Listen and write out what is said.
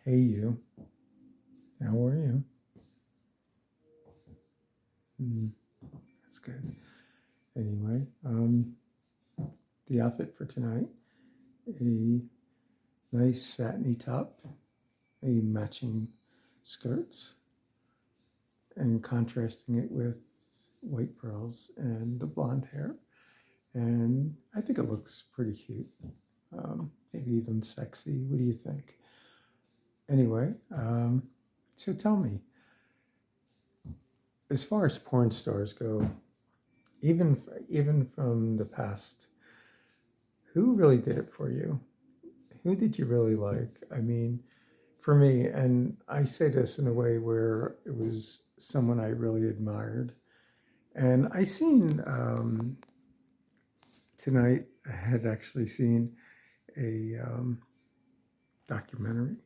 Hey you, how are you? That's good. Anyway, the outfit for tonight, a nice satiny top, a matching skirts, and contrasting it with white pearls and the blonde hair. And I think it looks pretty cute, maybe even sexy. What do you think? Anyway, so tell me, as far as porn stars go, even from the past, who really did it for you? Who did you really like? I mean, for me, and I say this in a way where it was someone I really admired. And I seen tonight, I had actually seen a documentary